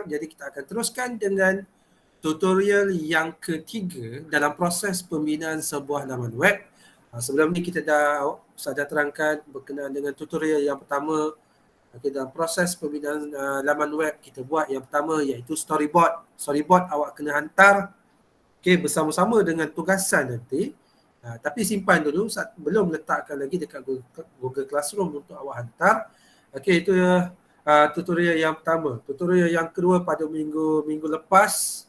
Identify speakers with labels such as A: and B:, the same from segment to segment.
A: Jadi kita akan teruskan dengan tutorial yang ketiga dalam proses pembinaan sebuah laman web. Sebelum ni kita Ustaz dah terangkan berkenaan dengan tutorial yang pertama. Dalam proses pembinaan laman web kita buat yang pertama iaitu storyboard. Storyboard awak kena hantar bersama-sama dengan tugasan nanti. Tapi simpan dulu, belum letakkan lagi dekat Google Classroom untuk awak hantar. Itu tutorial yang pertama. Tutorial yang kedua pada minggu lepas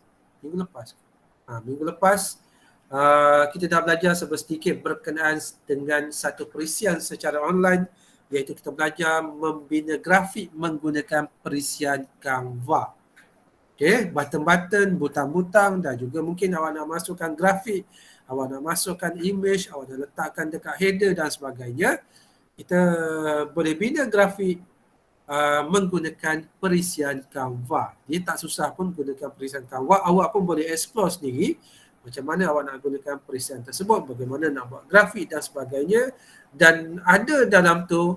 A: kita dah belajar sedikit berkenaan dengan satu perisian secara online, iaitu kita belajar membina grafik menggunakan perisian Canva. Button-button, butang-butang, dan juga mungkin awak nak masukkan grafik, awak nak masukkan image, awak nak letakkan dekat header dan sebagainya. Kita boleh bina grafik menggunakan perisian Canva. Dia tak susah pun gunakan perisian Canva. Awak pun boleh explore sendiri macam mana awak nak gunakan perisian tersebut, bagaimana nak buat grafik dan sebagainya. Dan ada dalam tu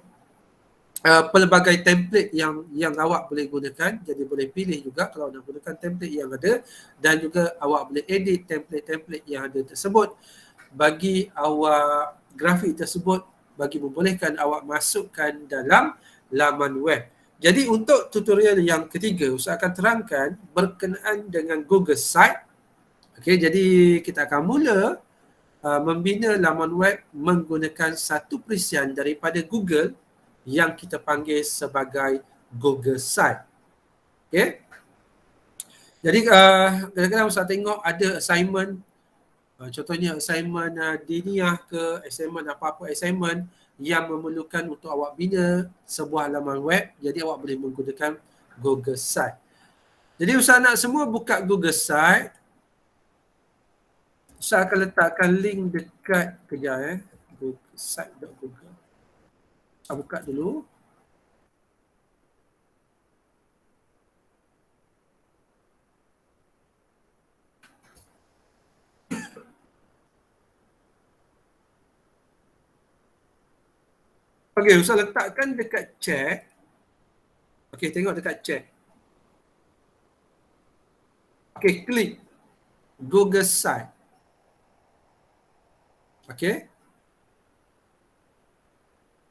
A: pelbagai template yang awak boleh gunakan. Jadi boleh pilih juga kalau nak gunakan template yang ada, dan juga awak boleh edit template-template yang ada tersebut bagi awak grafik tersebut, bagi membolehkan awak masukkan dalam laman web. Jadi untuk tutorial yang ketiga, Ustaz akan terangkan berkenaan dengan Google Site. Jadi kita akan mula membina laman web menggunakan satu perisian daripada Google yang kita panggil sebagai Google Site. Jadi kadang-kadang Ustaz tengok ada assignment, contohnya assignment diniah ke, assignment apa-apa assignment yang memerlukan untuk awak bina sebuah laman web. Jadi awak boleh menggunakan Google Site. Jadi Ustaz nak semua buka Google Site. Ustaz akan letakkan link dekat Google Site.google. Buka dulu. Ustaz letakkan dekat chat. Tengok dekat chat. Klik Google Site.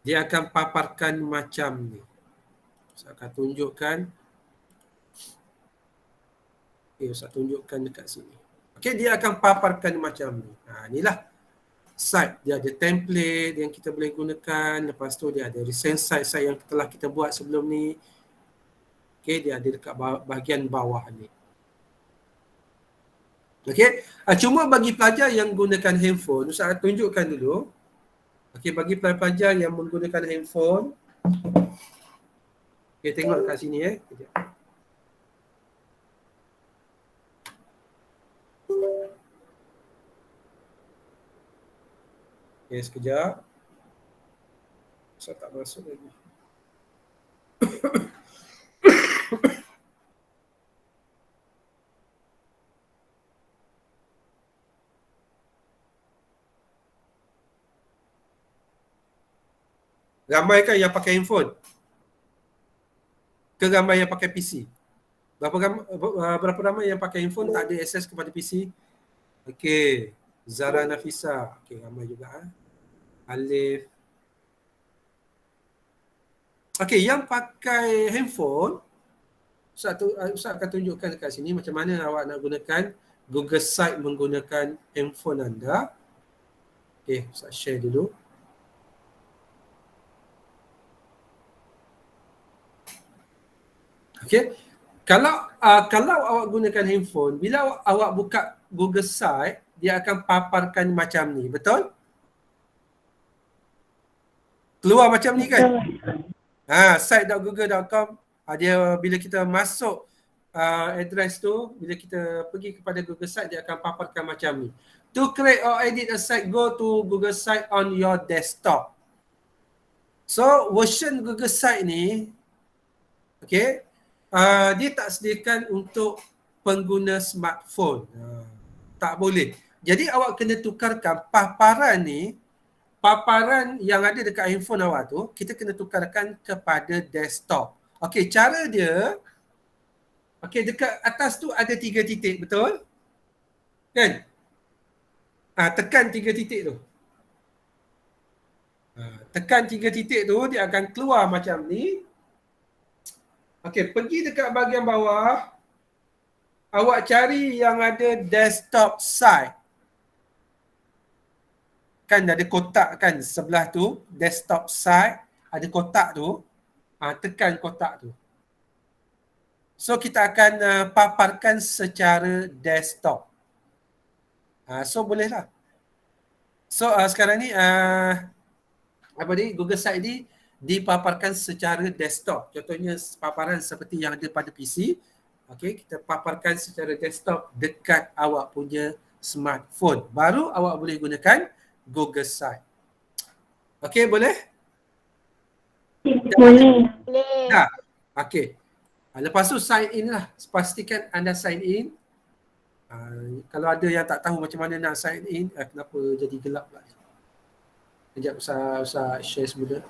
A: Dia akan paparkan macam ni. Saya akan tunjukkan. Saya tunjukkan dekat sini. Dia akan paparkan macam ni. Inilah site. Dia ada template yang kita boleh gunakan. Lepas tu dia ada recent site yang telah kita buat sebelum ni. Dia ada dekat bahagian bawah ni. Cuma bagi pelajar yang gunakan handphone, Ustaz tunjukkan dulu. Bagi pelajar yang menggunakan handphone, tengok kat sini sekejap. Saya tak masuk lagi. Ramai kan yang pakai handphone? Ke ramai yang pakai PC? Berapa ramai yang pakai handphone tak ada akses kepada PC? Zara Nafisa. Ramai juga. Alif. Yang pakai handphone, Ustaz akan tunjukkan dekat sini macam mana awak nak gunakan Google Site menggunakan handphone anda. Ustaz share dulu. Kalau awak gunakan handphone, bila awak buka Google Site, dia akan paparkan macam ni, betul? Keluar macam ni kan? Site.google.com. Dia bila kita masuk address tu, bila kita pergi kepada Google Site, dia akan paparkan macam ni. To create or edit a site, go to Google Site on your desktop. So version Google Site ni, dia tak sediakan untuk pengguna smartphone. Tak boleh. Jadi awak kena tukarkan paparan ni, paparan yang ada dekat handphone awak tu, kita kena tukarkan kepada desktop. Cara dia, Okey, dekat atas tu ada 3 titik, betul? Kan? Tekan 3 titik tu. Tekan 3 titik tu, dia akan keluar macam ni. Okey, pergi dekat bahagian bawah. Awak cari yang ada desktop site. Kan ada kotak kan sebelah tu, desktop site, ada kotak tu. Tekan kotak tu. So kita akan paparkan secara desktop. So bolehlah. So sekarang ni apa ni, Google Site ni dipaparkan secara desktop. Contohnya paparan seperti yang ada pada PC. Okey, kita paparkan secara desktop dekat awak punya smartphone. Baru awak boleh gunakan Google Site. Okey, boleh?
B: Boleh.
A: Dah. Okey. Lepas tu sign in lah. Pastikan anda sign in. Kalau ada yang tak tahu macam mana nak sign in, kenapa jadi gelap lah. Sekejap usah share semula.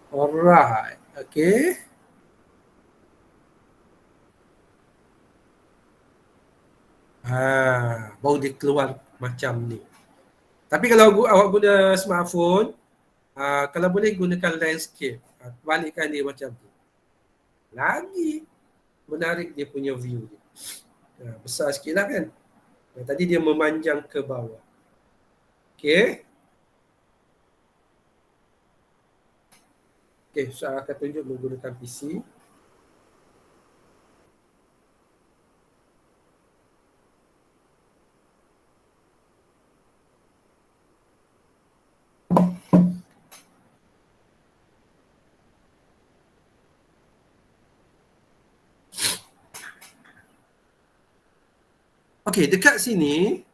A: Alright. Okay. Baru dia keluar macam ni. Tapi kalau awak guna smartphone, kalau boleh gunakan landscape. Balikkan dia macam tu. Lagi menarik dia punya view dia. Besar sikit lah kan. Tadi dia memanjang ke bawah. Okay. Okay, saya akan tunjuk menggunakan PC. Okey, dekat sini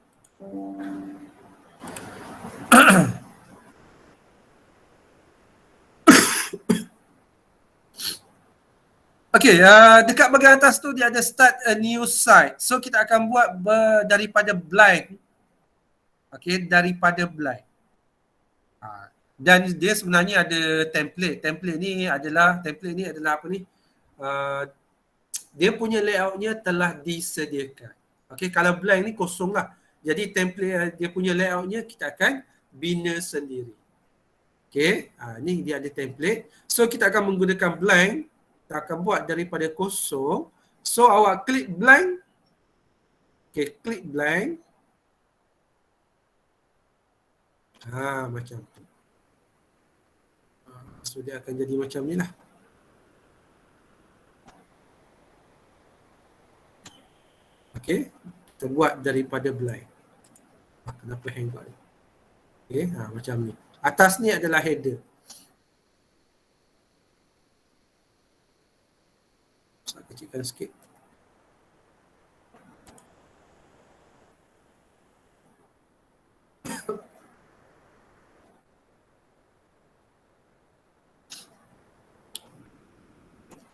A: okey, dekat bahagian atas tu dia ada start a new site. So kita akan buat daripada blank. Okey, daripada blank. Dan dia sebenarnya ada template. Template ni adalah apa ni? Dia punya layoutnya telah disediakan. Okey, kalau blank ni kosong lah. Jadi template dia punya layoutnya kita akan bina sendiri. Okey, ni dia ada template. So kita akan menggunakan blank. Kita akan buat daripada kosong. So awak klik blank. Okey, klik blank. Macam tu. So dia akan jadi macam ni lah. Okey, kita buat daripada blank. Kenapa hang got ni? Okey, macam ni. Atas ni adalah header. Saya kecilkan sikit.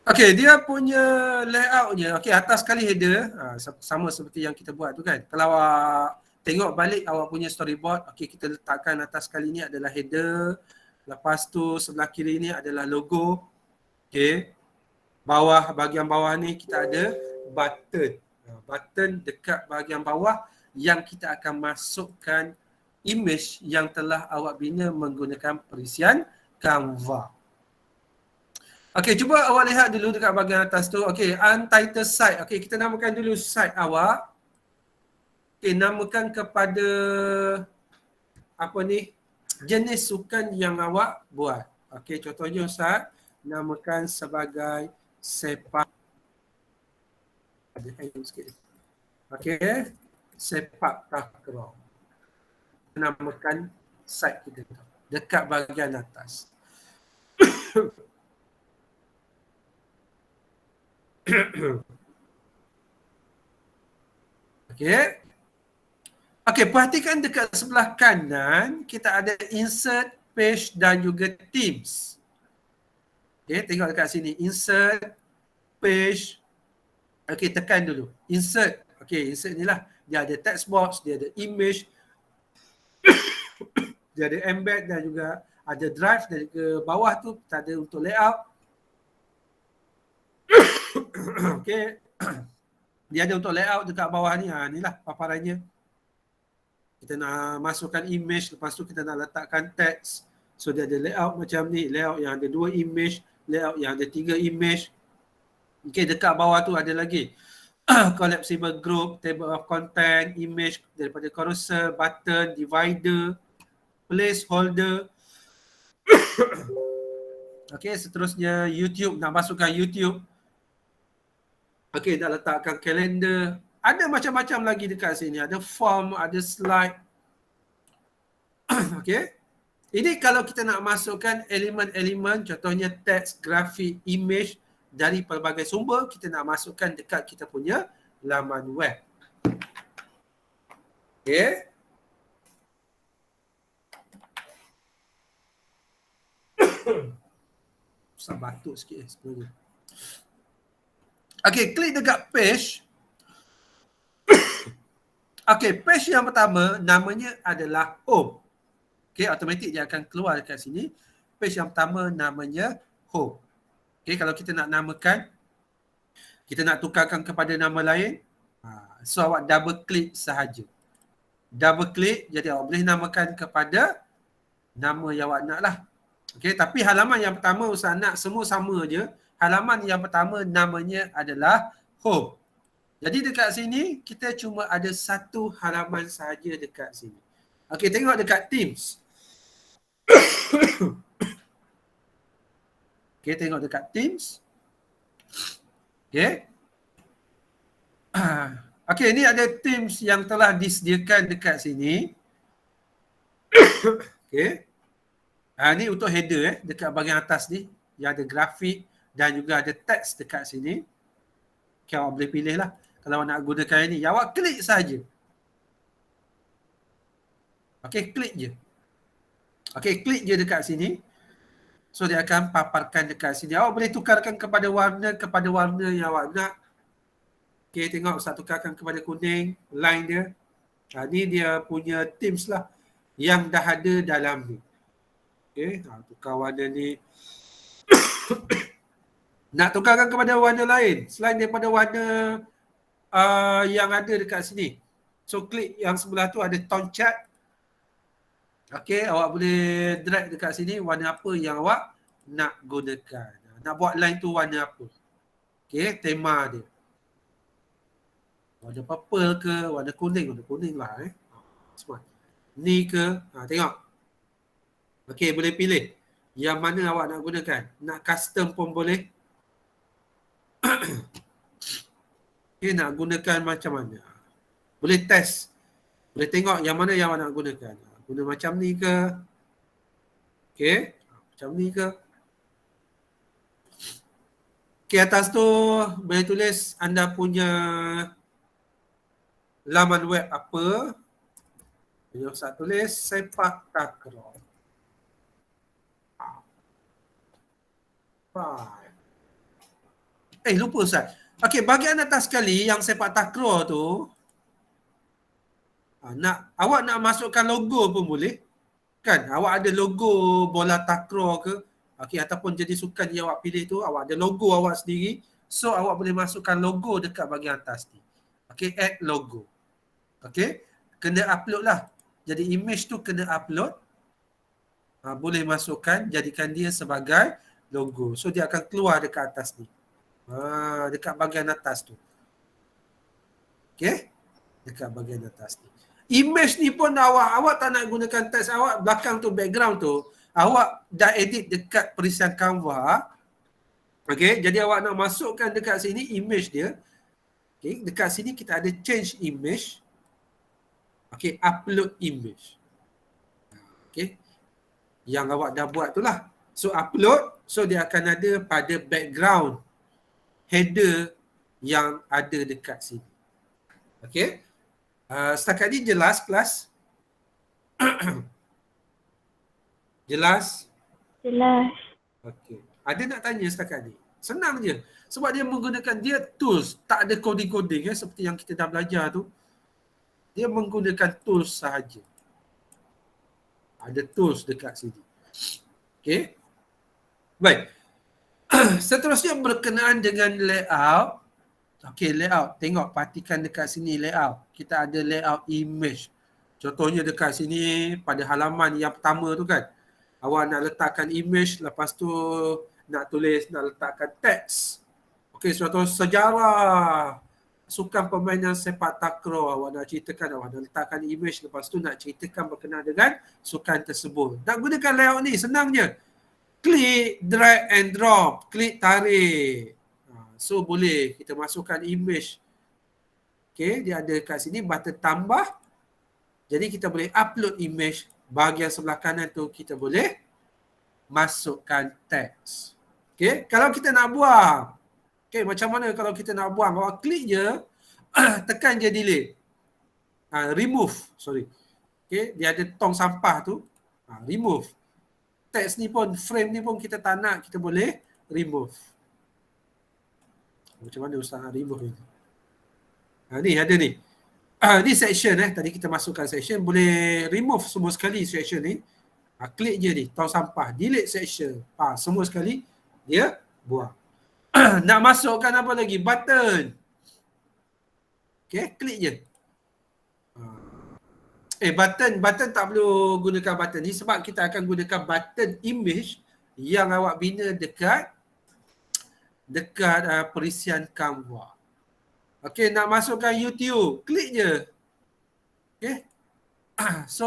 A: Okey, dia punya layoutnya, okey, atas sekali header, sama seperti yang kita buat tu kan. Kalau awak tengok balik awak punya storyboard, okey, kita letakkan atas sekali ni adalah header. Lepas tu sebelah kiri ni adalah logo. Okey. Bahagian bawah ni kita ada button. Button dekat bahagian bawah yang kita akan masukkan image yang telah awak bina menggunakan perisian Canva. Okey, cuba awak lihat dulu dekat bahagian atas tu. Okey, untitled site. Okey, kita namakan dulu site awak. Okey, namakan kepada apa ni? Jenis sukan yang awak buat. Okey, contohnya Ustaz, namakan sebagai sepak. Ada hang sikit. Okey, sepak takraw. Namakan site kita dekat bahagian atas. Okey. Okey, perhatikan dekat sebelah kanan kita ada insert, page dan juga themes. Okey, tengok dekat sini insert, page. Okey, tekan dulu. Insert. Okey, insert ni lah. Dia ada text box, dia ada image. dia ada embed dan juga ada drive dari ke bawah tu kita ada untuk layout. Okey. Dia ada untuk layout dekat bawah ni. Inilah paparannya. Kita nak masukkan image, lepas tu kita nak letakkan teks. So dia ada layout macam ni, layout yang ada 2 image, layout yang ada 3 image. Okey, dekat bawah tu ada lagi collapsible group, table of content, image daripada carousel, button, divider, placeholder. Okey, seterusnya YouTube, nak masukkan YouTube. Okey, nak letakkan kalender. Ada macam-macam lagi dekat sini. Ada form, ada slide. Okey. Ini kalau kita nak masukkan elemen-elemen, contohnya teks, grafik, image dari pelbagai sumber, kita nak masukkan dekat kita punya laman web. Okey. Susah batuk sikit sebenarnya. Okey, klik dekat page. Okey, page yang pertama namanya adalah home. Okey, automatik dia akan keluar dekat sini. Page yang pertama namanya home. Okey, kalau kita nak namakan, kita nak tukarkan kepada nama lain, so awak double klik sahaja. Double klik, jadi awak boleh namakan kepada nama yang awak nak lah. Okey, tapi halaman yang pertama Ustaz nak semua sama je. Halaman yang pertama namanya adalah home. Jadi dekat sini kita cuma ada satu halaman sahaja dekat sini. Okey, tengok dekat Teams. Okey, tengok dekat Teams. Okey. Okey, ni ada Teams yang telah disediakan dekat sini. Okey. Ni untuk header dekat bahagian atas ni yang ada grafik dan juga ada teks dekat sini. Okay, awak boleh pilih lah. Kalau awak nak gunakan ini, awak klik saja. Okey, klik je. Okey, klik je dekat sini. So dia akan paparkan dekat sini. Awak boleh tukarkan kepada warna yang awak nak. Okey, tengok Ustaz tukarkan kepada kuning, line dia. Ni dia punya Teams lah yang dah ada dalam ni. Okey, tukar warna ni. Nak tukarkan kepada warna lain selain daripada warna yang ada dekat sini. So klik yang sebelah tu ada tone chart. Okey, awak boleh drag dekat sini warna apa yang awak nak gunakan. Nak buat line tu warna apa. Okey, tema dia. Warna purple ke, warna kuning lah Smart. Ni ke, tengok. Okey, boleh pilih yang mana awak nak gunakan. Nak custom pun boleh. Okay, nak gunakan macam mana? Boleh test. Boleh tengok yang mana yang awak nak gunakan. Guna macam ni ke? Okay, macam ni ke? Okay, atas tu boleh tulis anda punya laman web apa. Boleh Ustaz tulis sepak takraw. Lupa Ustaz. Okey, bahagian atas sekali yang sepak takraw tu, awak nak masukkan logo pun boleh. Kan? Awak ada logo bola takraw ke? Okey, ataupun jadi sukan yang awak pilih tu, awak ada logo awak sendiri. So, awak boleh masukkan logo dekat bahagian atas ni. Okey, add logo. Okey, kena upload lah. Jadi, image tu kena upload. Boleh masukkan, jadikan dia sebagai logo. So, dia akan keluar dekat atas ni. Dekat bahagian atas tu. Okey? Dekat bahagian atas ni. Image ni pun awak tak nak gunakan teks awak, belakang tu, background tu, awak dah edit dekat perisian Canva. Okey, jadi awak nak masukkan dekat sini image dia. Okey, dekat sini kita ada change image. Okey, upload image. Okey. Yang awak dah buat tu lah. So upload, so dia akan ada pada background header yang ada dekat sini. Okey. Setakat ni jelas kelas? Jelas?
B: Jelas.
A: Okey. Ada nak tanya setakat ni? Senang je. Sebab dia menggunakan dia tools, tak ada coding-coding seperti yang kita dah belajar tu. Dia menggunakan tools sahaja. Ada tools dekat sini. Okey. Baik. Seterusnya berkenaan dengan layout. Okey, layout. Tengok, patikan dekat sini layout. Kita ada layout image. Contohnya dekat sini pada halaman yang pertama tu kan. Awak nak letakkan image, lepas tu nak letakkan teks. Okey, contoh sejarah sukan permainan sepak takraw. Awak nak ceritakan, awak nak letakkan image, lepas tu nak ceritakan berkenaan dengan sukan tersebut. Nak gunakan layout ni, senangnya. Klik, drag and drop. Klik, tarik. So boleh kita masukkan image. Okay, dia ada kat sini button tambah. Jadi kita boleh upload image. Bahagian sebelah kanan tu kita boleh masukkan teks. Okay, kalau kita nak buang. Okay, macam mana kalau kita nak buang? Awak klik je, tekan je delete. Remove, sorry. Okay, dia ada tong sampah tu. Remove. Teks ni pun, frame ni pun kita tak nak, kita boleh remove. Macam mana Ustaz nak remove ni? Ni ada ni. Ni section tadi kita masukkan section, boleh remove semua sekali section ni. Klik je ni, tong sampah, delete section. Semua sekali dia buang. Nak masukkan apa lagi? Button. Okay, klik je. Button tak perlu gunakan button ni sebab kita akan gunakan button image yang awak bina dekat perisian Canva. Okey, nak masukkan YouTube, klik je. Okey. So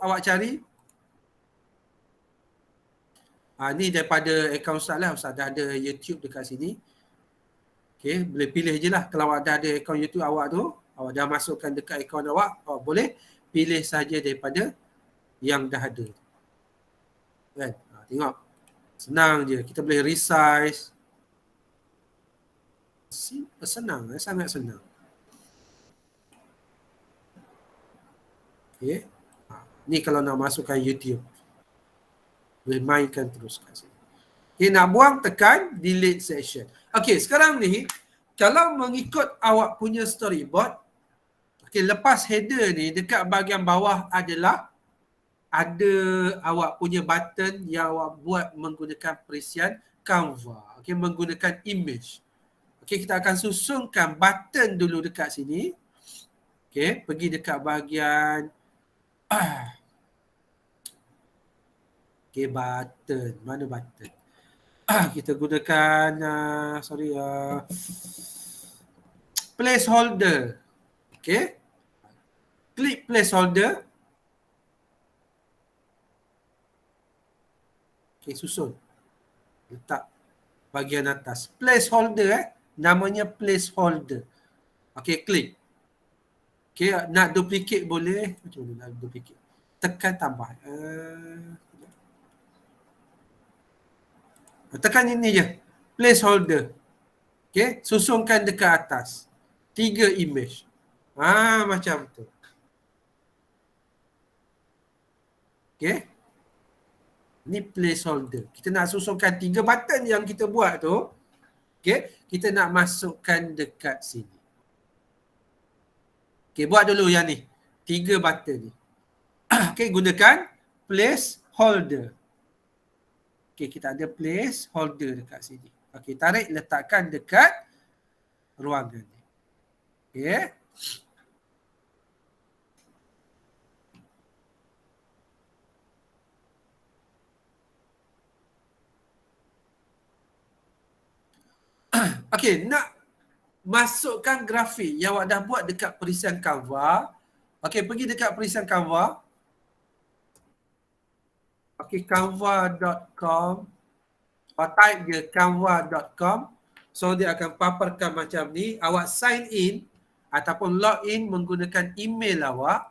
A: awak cari. Ni daripada akaun Ustaz lah. Ustaz dah ada YouTube dekat sini. Okey, boleh pilih je lah. Kalau awak dah ada akaun YouTube awak tu, awak dah masukkan dekat akaun awak, awak boleh pilih saja daripada yang dah ada. Kan? Tengok. Senang je. Kita boleh resize. Senang, sangat senang. Okay. Ni kalau nak masukkan YouTube. Boleh mainkan terus kat sini. Okay, nak buang, tekan delete section. Okay, sekarang ni kalau mengikut awak punya storyboard, okay, lepas header ni dekat bahagian bawah adalah ada awak punya button yang awak buat menggunakan perisian Canva. Okay, menggunakan image. Okay, kita akan susunkan button dulu dekat sini. Okay, pergi dekat bahagian okay, button. Mana button? Kita gunakan placeholder. Okay. Klik placeholder. Okay, susun. Letak bahagian atas. Placeholder namanya placeholder. Okay, klik. Okay, nak duplicate boleh. Macam mana nak duplicate? Tekan tambah. Tekan ini je. Placeholder. Okay, susunkan dekat atas. 3 image. Macam tu. Okay. Ni placeholder. Kita nak susunkan 3 button yang kita buat tu. Okay, kita nak masukkan dekat sini. Okay, buat dulu yang ni. 3 button ni. Okay, gunakan placeholder. Okay, kita ada placeholder dekat sini. Okay, tarik, letakkan dekat ruangan ni. Okay. Okay, nak masukkan grafik yang awak dah buat dekat perisian Canva. Okay, pergi dekat perisian Canva. Okay, canva.com. Type je canva.com. So, dia akan paparkan macam ni. Awak sign in ataupun log in menggunakan email awak.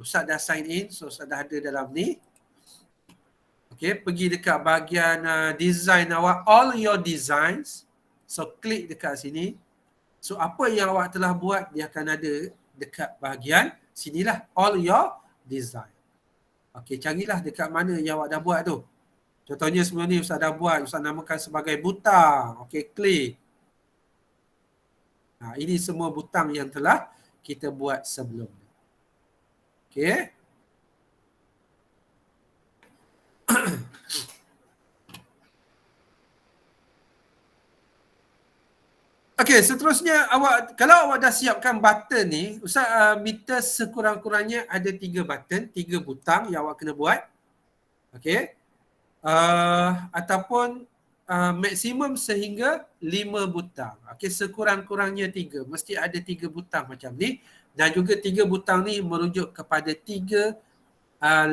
A: Ustaz dah sign in. So, Ustaz dah ada dalam ni. Okay, pergi dekat bahagian design awak. All your designs. So, klik dekat sini. So, apa yang awak telah buat, dia akan ada dekat bahagian sinilah. All your design. Okey, carilah dekat mana yang awak dah buat tu. Contohnya sebelum ni Ustaz dah buat, Ustaz namakan sebagai butang. Okey, klik. Ini semua butang yang telah kita buat sebelum ni. Okey. Okey, seterusnya kalau awak dah siapkan button ni, Ustaz minta sekurang-kurangnya ada 3 button, 3 butang yang awak kena buat. Okey. Ataupun maksimum sehingga 5 butang. Okey, sekurang-kurangnya 3. Mesti ada 3 butang macam ni. Dan juga 3 butang ni merujuk kepada 3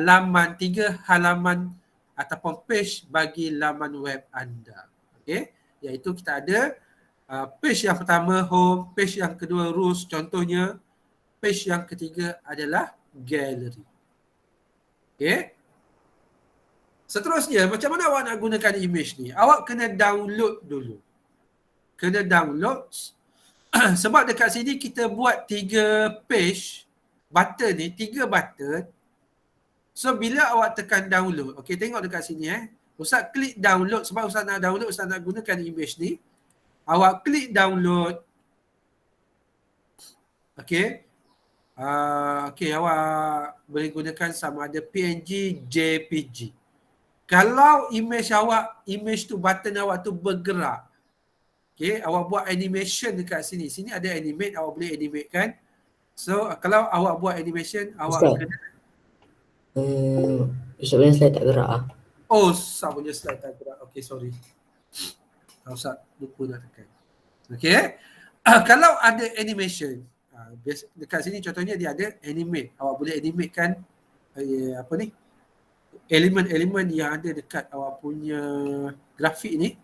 A: laman, 3 halaman ataupun page bagi laman web anda. Okey, iaitu kita ada page yang pertama home, page yang kedua rules contohnya, page yang ketiga adalah gallery. Okey. Seterusnya, macam mana awak nak gunakan image ni? Awak kena download dulu. Kena download. Sebab dekat sini kita buat 3 page, button ni, 3 button. So, bila awak tekan download, okey, tengok dekat sini Ustaz klik download, sebab Ustaz nak download, Ustaz nak gunakan image ni. Awak klik download. Okey. Okey, awak boleh gunakan sama ada PNG, JPG. Kalau image tu, button awak tu bergerak, okey, awak buat animation dekat sini. Sini ada animate, awak boleh animate kan. So, kalau awak buat animation, awak kena...
B: Ustaz punya slide tak gerak ah.
A: Oh, Ustaz punya slide tak gerak. Okey, sorry. Ustaz lupa nak tekan. Okey. Kalau ada animation, dekat sini contohnya dia ada animate. Awak boleh animate kan apa ni? Elemen-elemen yang ada dekat awak punya grafik ni.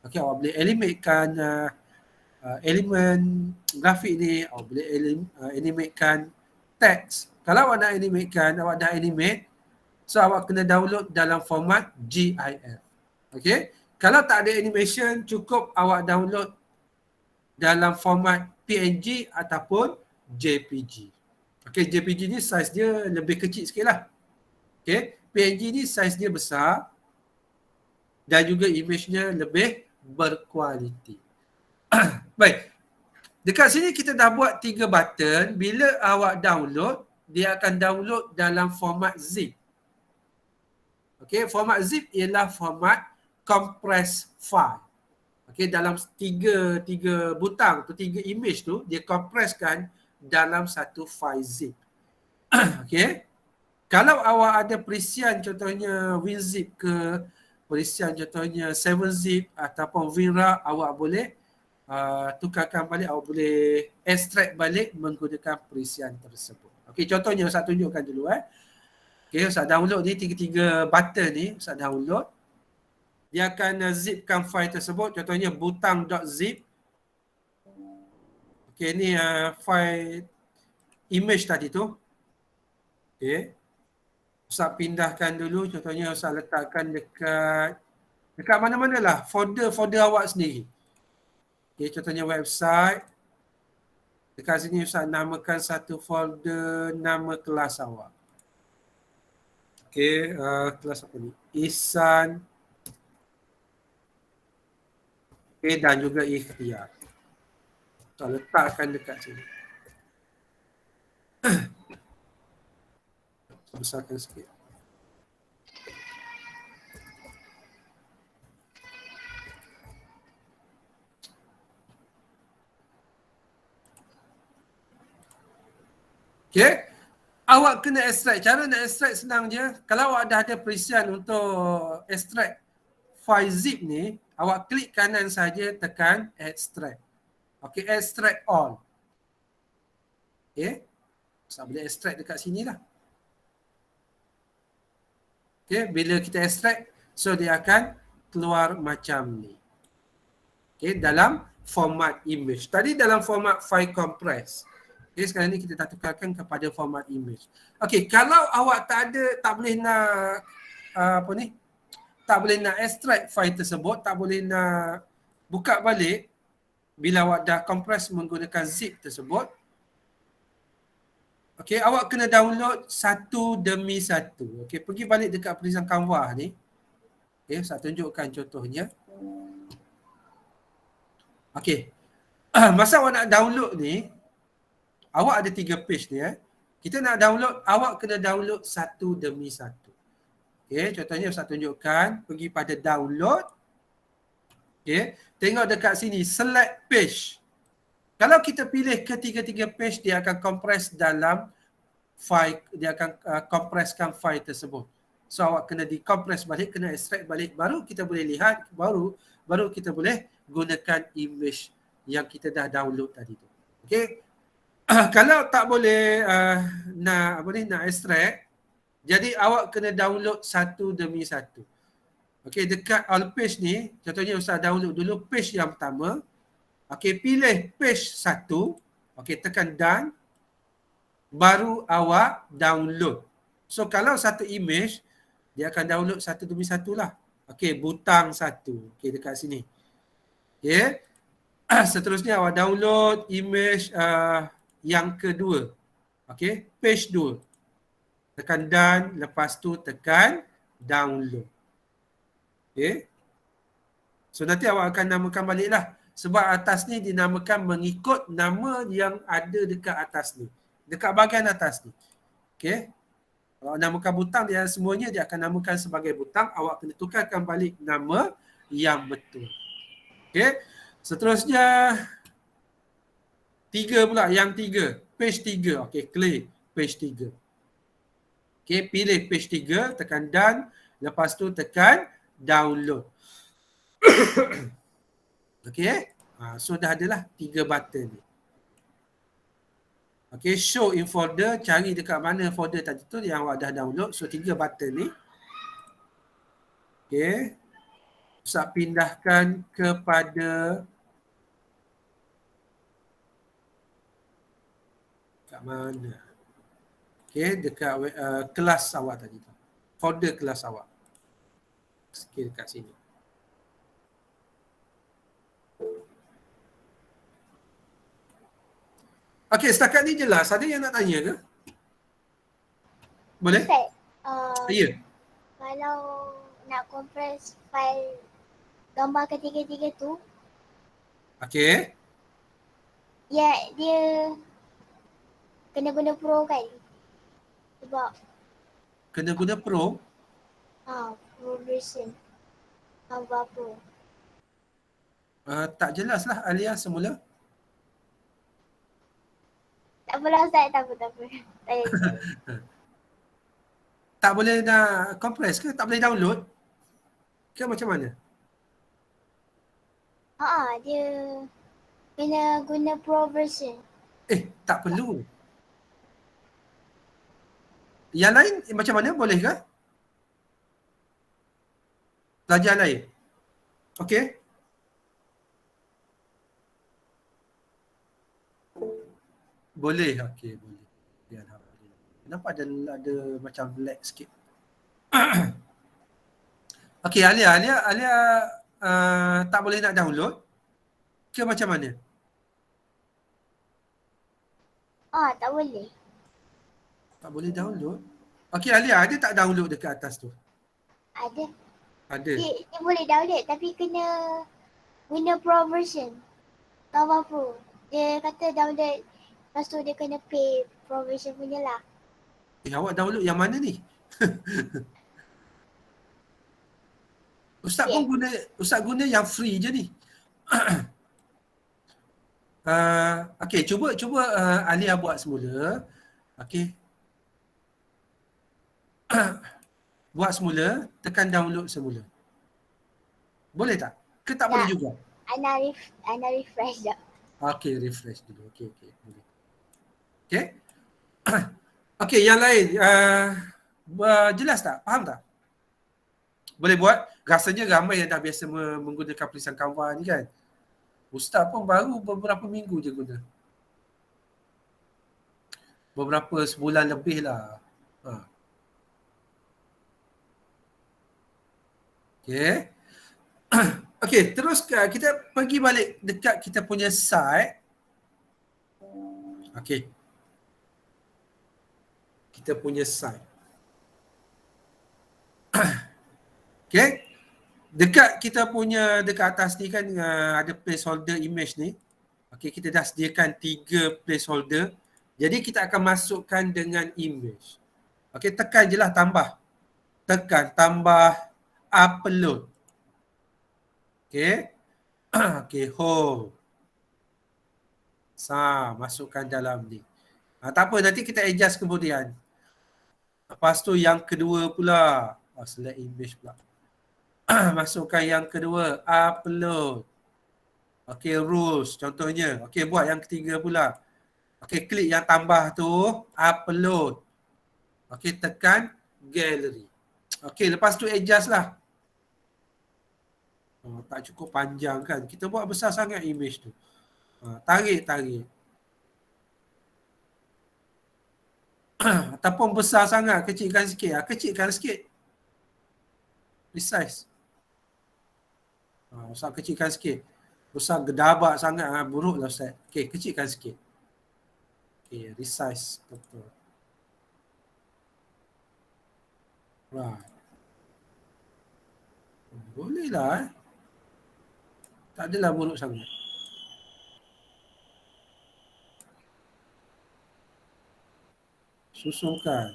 A: Okey, awak boleh animatekan elemen grafik ni, awak boleh animatekan teks. Kalau awak nak animatekan, awak dah animate, so awak kena download dalam format GIF. Okey. Kalau tak ada animation, cukup awak download dalam format PNG ataupun JPG. Okey, JPG ni saiz dia lebih kecil sikit lah. Okey, PNG ni saiz dia besar dan juga image-nya lebih berkualiti. Baik, dekat sini kita dah buat 3 button. Bila awak download, dia akan download dalam format zip. Okey, format zip ialah format compressed file. Okey, dalam tiga butang tu, 3 image tu, dia compresskan dalam satu file zip. Okey. Kalau awak ada perisian contohnya WinZip ke, perisian contohnya 7zip ataupun WinRAR, awak boleh tukarkan balik, awak boleh extract balik menggunakan perisian tersebut. Okey, contohnya Ustaz tunjukkan dulu Okey, Ustaz download ni 3 button ni, Ustaz download. Dia akan zipkan file tersebut, contohnya butang.zip. Okey, ni file image tadi tu. Okey. Ustaz pindahkan dulu, contohnya Ustaz letakkan dekat mana-mana lah, folder awak sendiri. Okey, contohnya website. Dekat sini Ustaz namakan satu folder nama kelas awak. Okey, kelas apa ni? Ihsan. Okey, dan juga ikhtiar. Ustaz letakkan dekat sini. Besarkan sikit. Okay. Awak kena extract. Cara nak extract senang je. Kalau awak dah ada perisian untuk extract file zip ni, awak klik kanan saja, tekan extract. Okay, extract all. Okay. Saya boleh extract dekat sini lah. Okay, bila kita extract, so dia akan keluar macam ni. Okay, dalam format image. Tadi dalam format file compress. Okay, sekarang ni kita tak tukarkan kepada format image. Okay, kalau awak tak boleh nak tak boleh nak extract file tersebut, tak boleh nak buka balik bila awak dah compress menggunakan zip tersebut. Okay, awak kena download satu demi satu. Okay, pergi balik dekat perisian Canva ni. Okay, saya tunjukkan contohnya. Okay, masa awak nak download ni, awak ada 3 page ni Kita nak download, awak kena download satu demi satu. Okay, contohnya saya tunjukkan, pergi pada download. Okay, tengok dekat sini, select page. Kalau kita pilih ketiga-tiga page, dia akan kompres dalam file, dia akan kompreskan file tersebut. So awak kena dikompres balik, kena extract balik, baru kita boleh lihat, baru kita boleh gunakan image yang kita dah download tadi tu. Okey. Kalau tak boleh nak extract, jadi awak kena download satu demi satu. Okey, dekat all page ni, contohnya Ustaz download dulu page yang pertama. Okey, pilih page 1. Okey, tekan done. Baru awak download. So kalau satu image, dia akan download satu demi satu lah. Okey, butang 1. Okey, dekat sini. Okey. Seterusnya awak download image yang kedua. Okey, page 2. Tekan done, lepas tu tekan download. Okey. So nanti awak akan namakan baliklah. Sebab atas ni dinamakan mengikut nama yang ada dekat atas ni. Dekat bahagian atas ni. Okey. Kalau namakan butang, dia semuanya dia akan namakan sebagai butang. Awak kena tukarkan balik nama yang betul. Okey. Seterusnya 3 pula, yang 3. Page 3. Okey, klik page 3. Okey, pilih page 3, tekan done. Lepas tu tekan download. Okey, so dah adalah 3 button ni. Okey, show in folder, cari dekat mana folder tadi tu yang awak dah download. So 3 button ni. Okey. Ustaz pindahkan kepada kat mana? Okey, dekat kelas awak tadi tu. Folder kelas awak. Okey, dekat sini. Okey, setakat ni jelas. Ada yang nak tanya ke? Boleh?
B: Ustaz,
A: Ya.
B: kalau nak kompres file gambar ketiga-tiga tu,
A: Okey.
B: ya dia kena guna Pro kan? Sebab
A: Kena guna Pro.
B: Pro version. Canva Pro.
A: Tak jelas lah Alia semula.
B: Tak apalah Ustaz, tak apa.
A: Tak boleh nak compress ke? Tak boleh download? Ke macam mana?
B: Dia kena guna Pro version.
A: Tak perlu. Yang lain macam mana? Boleh ke? Pelajar lain? Okey. Boleh. Okey, boleh. Ya, alhamdulillah. Kenapa ada macam lag sikit? Okey, Alia tak boleh nak download ke macam mana?
B: Tak boleh.
A: Tak boleh download? Okey, Alia ada tak download dekat atas tu?
B: Ada.
A: Ada.
B: Dia boleh download tapi kena guna Pro version. Canva Pro. Dia kata download, lepas tu dia kena pay Pro version punya lah.
A: Awak download yang mana ni? Ustaz pun guna yang free je ni. Okey, cuba Alia buat semula. Okey. Buat semula, tekan download semula. Boleh tak? Ke tak boleh juga?
B: Ana refresh dah.
A: Okey, refresh dulu. Okey. Boleh. Okey. Okey, yang lain jelas tak? Faham tak? Boleh buat? Rasanya ramai yang dah biasa menggunakan tulisan Canva ni kan. Ustaz pun baru beberapa minggu je guna. Beberapa sebulan lebih lah. Okey. Okey, terus kita pergi balik dekat kita punya site. Okey. Kita punya site. Okey. Dekat atas ni kan ada placeholder image ni. Okey, kita dah sediakan 3 placeholder. Jadi kita akan masukkan dengan image. Okey, tekan je lah tambah. Tekan tambah upload. Okey. Okey, hold. Masukkan dalam ni. Tak apa, nanti kita adjust kemudian. Lepas tu yang kedua pula. Select image pula. Masukkan yang kedua. Upload. Okey, rules contohnya. Okey, buat yang ketiga pula. Okey, klik yang tambah tu. Upload. Okey, tekan gallery. Okey, lepas tu adjust lah. Tak cukup panjang kan. Kita buat besar sangat image tu. Tarik. Ataupun besar sangat, kecilkan sikit. Kecilkan sikit. Resize. Ustaz kecilkan sikit. Besar gedabak sangat, buruklah Ustaz. Okey, kecilkan sikit. Okey, resize. Betul. Right. Boleh lah. Tak adalah buruk sangat. Susunkan.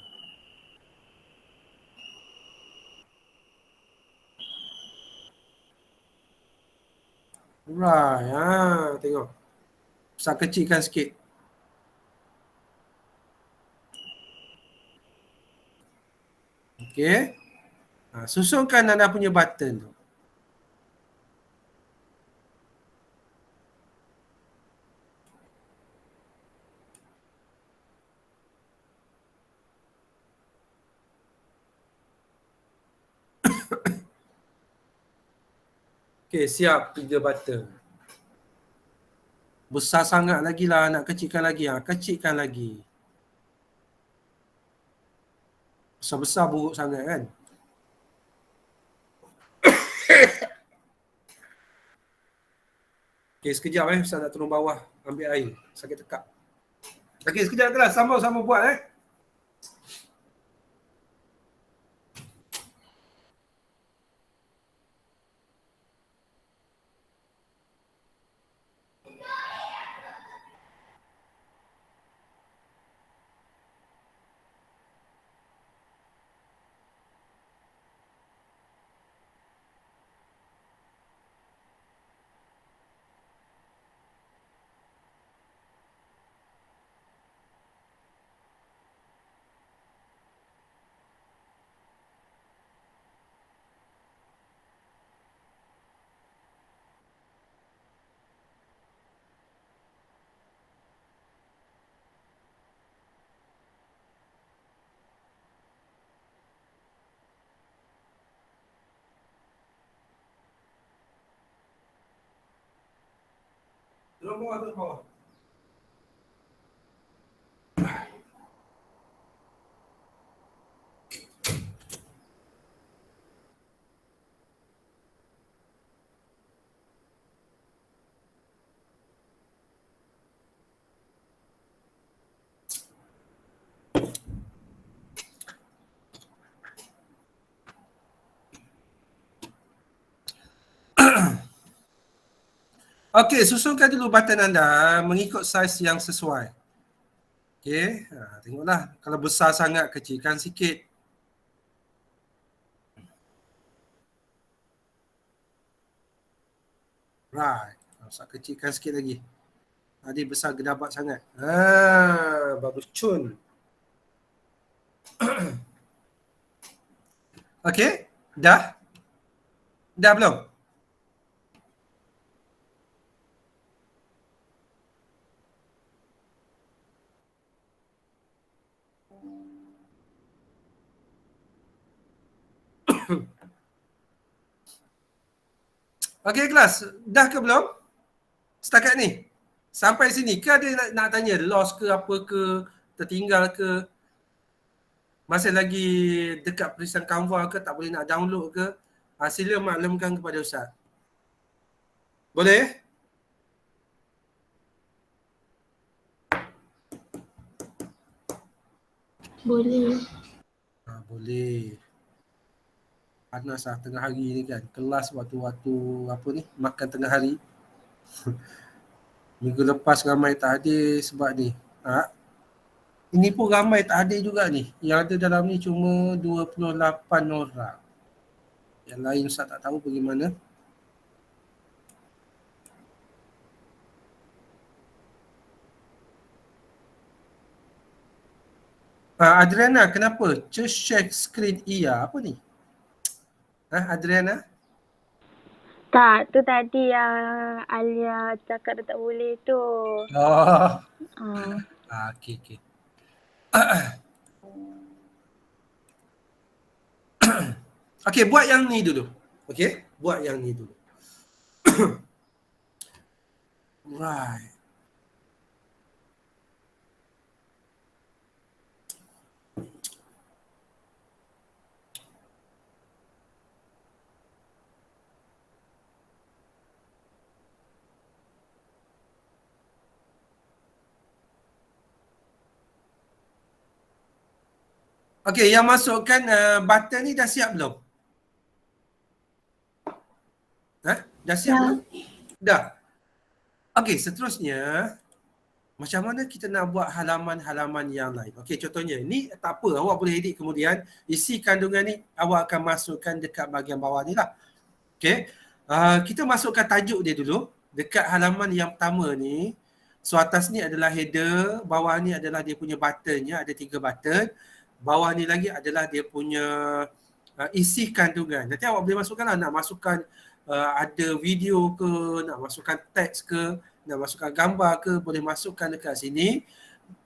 A: Right. Tengok. Besar kecilkan sikit. Okey. Susunkan anda punya button tu. Okey, siap 3 button. Besar sangat lagi lah, nak kecilkan lagi. Kecilkan lagi. Besar-besar buruk sangat kan. Okey, sekejap Ustaz nak turun bawah ambil air. Sakit tekak. Okey, sekejap kelas. Sama-sama buat Turun bawah. Okey, susunkan dulu button anda mengikut saiz yang sesuai. Okey, tengoklah. Kalau besar sangat, kecilkan sikit. Right. Usah kecilkan sikit lagi. Tadi besar gedabak sangat. Bagus cun. Okey, dah? Dah belum? Okey kelas, dah ke belum? Setakat ni? Sampai sini ke ada nak tanya lost ke apa ke, tertinggal ke? Masih lagi dekat perisan Canva ke, tak boleh nak download ke? Sila maklumkan kepada Ustaz. Boleh?
B: Boleh.
A: Boleh. Panas lah tengah hari ni kan. Kelas waktu-waktu apa ni, makan tengah hari. Minggu lepas ramai tak hadir sebab ni. Ini pun ramai tak hadir juga ni. Yang ada dalam ni cuma 28 orang. Yang lain Ustaz tak tahu bagaimana. Adriana, kenapa? Just share screen iya. Apa ni? Adriana?
C: Tak, tu tadi yang Alia cakap dia tak boleh tu.
A: Oh.
C: Ah.
A: Okey. Okey, buat yang ni dulu. Okey, buat yang ni dulu. Right. Okey, yang masukkan button ni dah siap belum? Dah siap belum? Dah. Okey, seterusnya macam mana kita nak buat halaman-halaman yang lain? Okey, contohnya ni tak apa, awak boleh edit kemudian isi kandungan ni awak akan masukkan dekat bahagian bawah ni lah. Okey. Kita masukkan tajuk dia dulu dekat halaman yang pertama ni. So atas ni adalah header, bawah ni adalah dia punya buttonnya, ada 3 button. Bawah ni lagi adalah dia punya isi kandungan. Nanti awak boleh masukkan lah, nak masukkan ada video ke, nak masukkan teks ke, nak masukkan gambar ke, boleh masukkan dekat sini.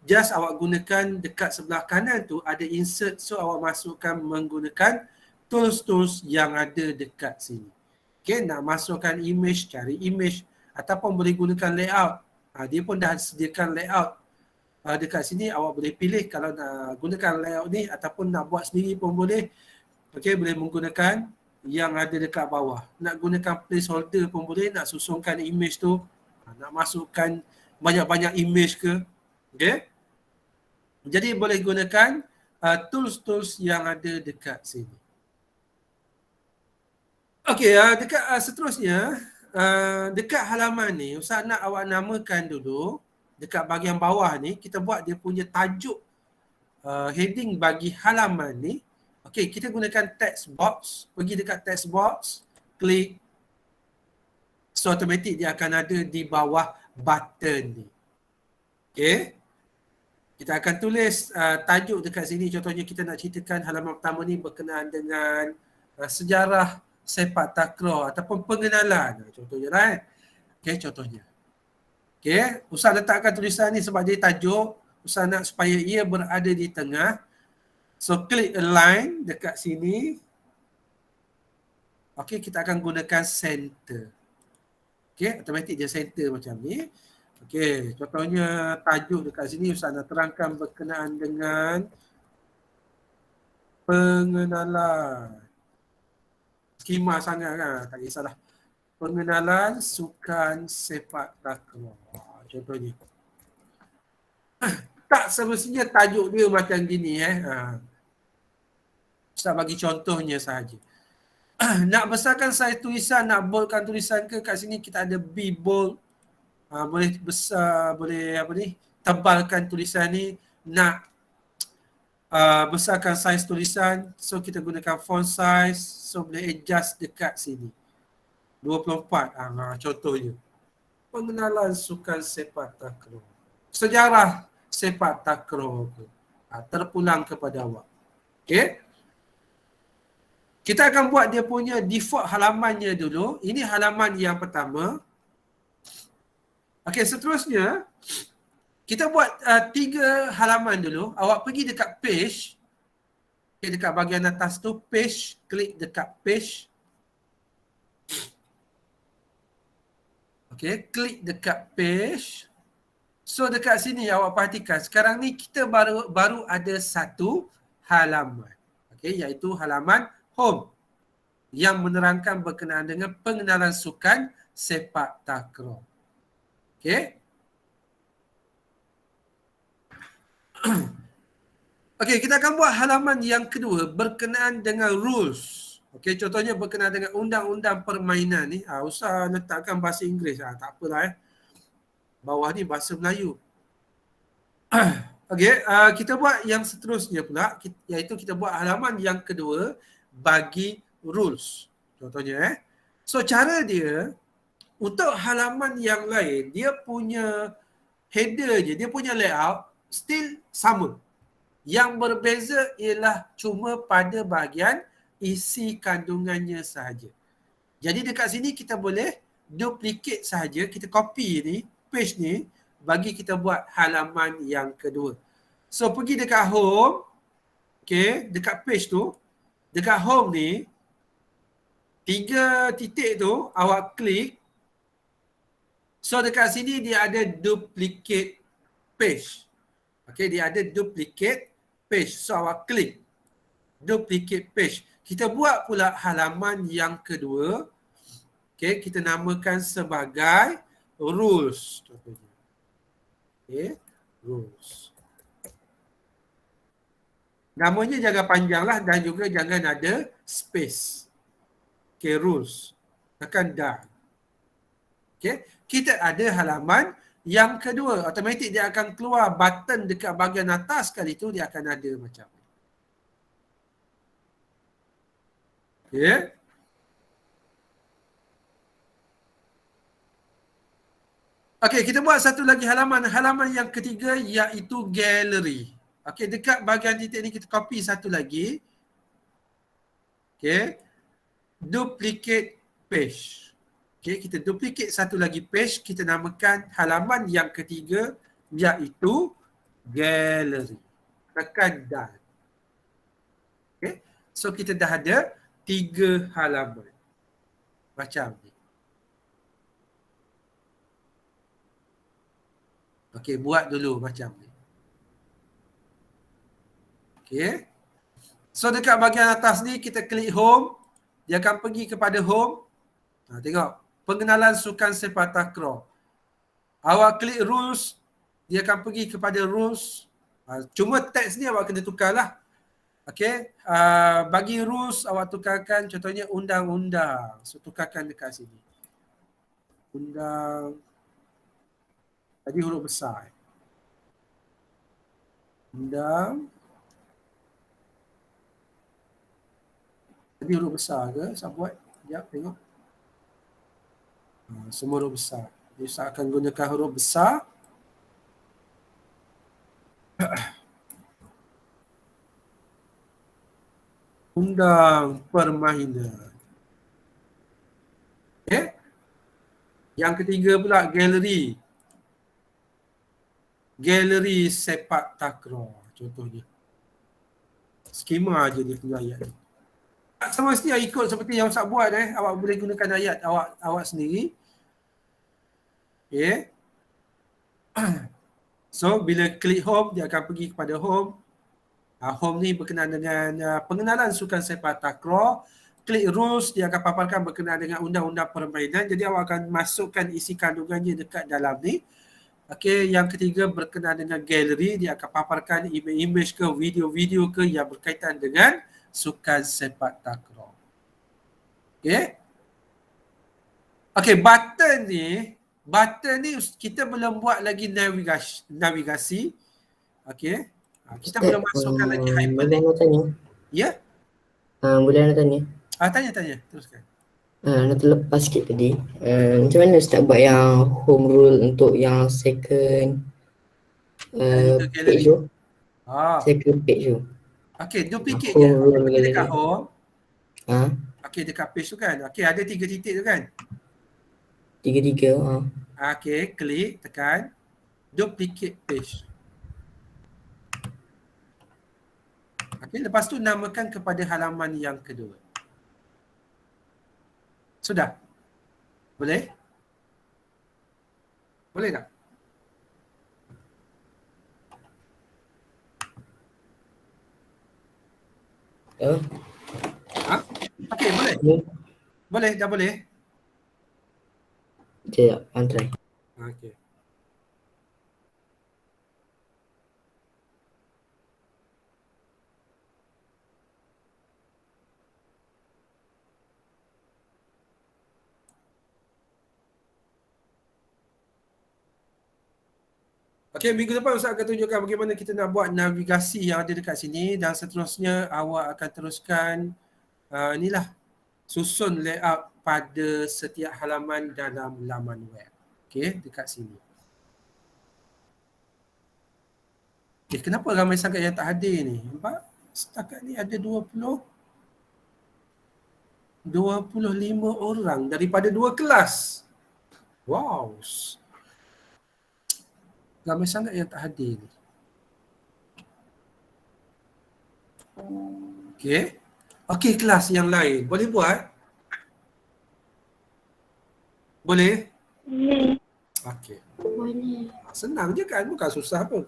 A: Just awak gunakan dekat sebelah kanan tu ada insert, so awak masukkan menggunakan tools-tools yang ada dekat sini. Okay, nak masukkan image, cari image ataupun boleh gunakan layout. Dia pun dah sediakan layout dekat sini, awak boleh pilih kalau nak gunakan layout ni ataupun nak buat sendiri pun boleh. Okay, boleh menggunakan yang ada dekat bawah. Nak gunakan placeholder pun boleh, nak susunkan image tu, nak masukkan banyak-banyak image ke. Okay. Jadi boleh gunakan tools-tools yang ada dekat sini. Okey, dekat seterusnya, dekat halaman ni, Ustaz nak awak namakan dulu, dekat bahagian bawah ni, kita buat dia punya tajuk heading bagi halaman ni. Okey, kita gunakan text box, pergi dekat text box, klik, so automatic dia akan ada di bawah button ni. Okey. Kita akan tulis tajuk dekat sini, contohnya kita nak ceritakan halaman pertama ni berkenaan dengan sejarah sepak takraw ataupun pengenalan, contohnya lah. Okey, contohnya. Okey, Ustaz letakkan tulisan ni sebab dia tajuk, Ustaz nak supaya ia berada di tengah. So klik align dekat sini. Okey, kita akan gunakan center. Okey, automatic dia center macam ni. Okey, contohnya tajuk dekat sini Ustaz nak terangkan berkenaan dengan pengenalan. Skema sangat kan, tak kisahlah. Pengenalan sukan sepak takraw. Contohnya. Tak semestinya tajuk dia macam gini Ustaz bagi contohnya sahaja. Nak besarkan saiz tulisan, nak boldkan tulisan ke, kat sini kita ada B bold. Boleh besar, boleh tebalkan tulisan ni. Nak besarkan saiz tulisan, so kita gunakan font size, so boleh adjust dekat sini 24. Contohnya pengenalan sukan sepak takraw, sejarah sepak takraw terpulang kepada awak. Okey, kita akan buat dia punya default halamannya dulu. Ini halaman yang pertama. Okey, seterusnya kita buat 3 halaman dulu. Awak pergi dekat page. Okay, dekat bahagian atas tu page, klik dekat page. Okey, klik dekat page. So dekat sini awak perhatikan, sekarang ni kita baru ada satu halaman. Okey, iaitu halaman home yang menerangkan berkenaan dengan pengenalan sukan sepak takraw. Okey. Okey, kita akan buat halaman yang kedua berkenaan dengan rules. Okey, contohnya berkenaan dengan undang-undang permainan ni. Usah letakkan bahasa Inggeris. Tak apalah Bawah ni bahasa Melayu. Okey, kita buat yang seterusnya pula, iaitu kita buat halaman yang kedua bagi rules. Contohnya So cara dia, untuk halaman yang lain, dia punya header je, dia punya layout still sama. Yang berbeza ialah cuma pada bahagian isi kandungannya sahaja. Jadi dekat sini kita boleh duplicate sahaja, kita copy ni, page ni, bagi kita buat halaman yang kedua. So pergi dekat home, okay, dekat page tu, dekat home ni, 3 titik tu awak klik. So dekat sini dia ada duplicate page. Okay, dia ada duplicate page. So awak klik duplicate page. Kita buat pula halaman yang kedua. Okay, kita namakan sebagai rules. Okay, rules. Namanya jangan panjang lah dan juga jangan ada space. Okay, rules. Tekan dah. Okay, kita ada halaman yang kedua. Automatik dia akan keluar button dekat bahagian atas sekali tu, dia akan ada macam ni. Okay. Okay, kita buat satu lagi halaman. Halaman yang ketiga iaitu gallery. Okay, dekat bahagian titik ni kita copy satu lagi. Okay. Duplicate page. Okay, kita duplicate satu lagi page. Kita namakan halaman yang ketiga iaitu gallery. Tekan done. Okay. So kita dah ada 3 halaman. Macam ni. Okay, buat dulu macam ni. Okay. So dekat bahagian atas ni kita klik home. Dia akan pergi kepada home. Tengok. Pengenalan sukan sepak takraw. Awak klik rules. Dia akan pergi kepada rules. Cuma teks ni awak kena tukar lah. Okay. Bagi rules awak tukarkan contohnya undang-undang. So tukarkan dekat sini. Undang. Tadi huruf besar. Undang. Tadi huruf besar ke? Saya buat. Sekejap, tengok. Semua huruf besar. Jadi saya akan gunakan huruf besar. Undang permainan. Okay. Yang ketiga pula gallery. Gallery sepak takraw contohnya. Skema aja dia punya ayat ni. Tak semestinya ikut seperti yang Ustaz buat awak boleh gunakan ayat awak sendiri. Okay. So bila klik home dia akan pergi kepada home. Home ni berkenaan dengan pengenalan sukan sepak takraw. Klik rules dia akan paparkan berkenaan dengan undang-undang permainan. Jadi awak akan masukkan isi kandungannya dekat dalam ni. Okey, yang ketiga berkenaan dengan gallery, dia akan paparkan image ke video-video ke yang berkaitan dengan sukan sepak takraw. Okey. Okey, button ni kita belum buat lagi navigasi. Okey. Kita belum masukkan lagi hyperlink.
D: Boleh tanya?
A: Ya?
D: Boleh nak tanya?
A: Tanya, teruskan.
D: Nak terlepas sikit tadi. Macam mana Ustaz buat yang home rule untuk yang second page tu? Second page tu.
A: Okey, duplicate je. Pergi dekat home. Okey, dekat page tu kan. Okey, ada 3 titik tu kan?
D: 3.
A: Okey, klik, tekan. Duplicate page. Okey, lepas tu namakan kepada halaman yang kedua. Sudah? Boleh? Boleh tak? Okey, boleh? Boleh, dah boleh?
D: Sekejap, try.
A: Okey. Okey, minggu depan Ustaz akan tunjukkan bagaimana kita nak buat navigasi yang ada dekat sini dan seterusnya awak akan teruskan inilah susun layout pada setiap halaman dalam laman web. Okey, dekat sini. Kenapa ramai sangat yang tak hadir ni? Nampak? Setakat ni ada 25 orang daripada 2 kelas. Wow. Ramai sangat yang tak hadir ni. Okey, kelas yang lain. Boleh buat? Boleh?
C: Boleh.
A: Okey.
C: Boleh.
A: Senang je kan? Bukan susah pun.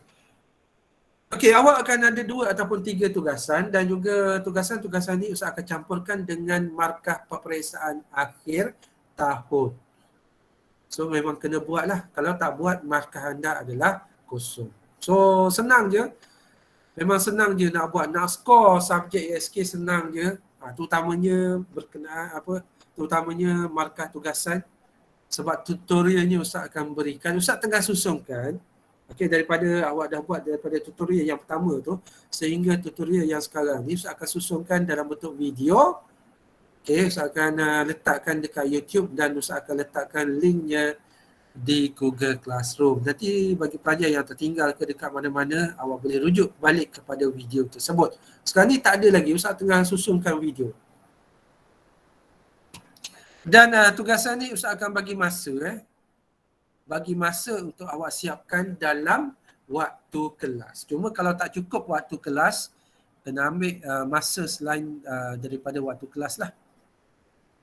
A: Okey, awak akan ada 2 ataupun 3 tugasan dan juga tugasan-tugasan ni Ustaz akan campurkan dengan markah peperiksaan akhir tahun. So memang kena buat lah. Kalau tak buat, markah anda adalah kosong. So senang je. Memang senang je nak buat. Nak skor subjek ASK senang je. Terutamanya berkenaan terutamanya markah tugasan. Sebab tutorialnya Ustaz akan berikan. Ustaz tengah susungkan. Daripada awak dah buat daripada tutorial yang pertama tu sehingga tutorial yang sekarang ni Ustaz akan susungkan dalam bentuk video. Ustaz akan letakkan dekat YouTube dan Ustaz akan letakkan linknya di Google Classroom. Nanti bagi pelajar yang tertinggal ke dekat mana-mana, awak boleh rujuk balik kepada video tersebut. Sekarang ni tak ada lagi, Ustaz tengah susungkan video. Dan tugasan ni Ustaz akan bagi masa bagi masa untuk awak siapkan dalam waktu kelas. Cuma kalau tak cukup waktu kelas, kena ambil masa selain daripada waktu kelas lah.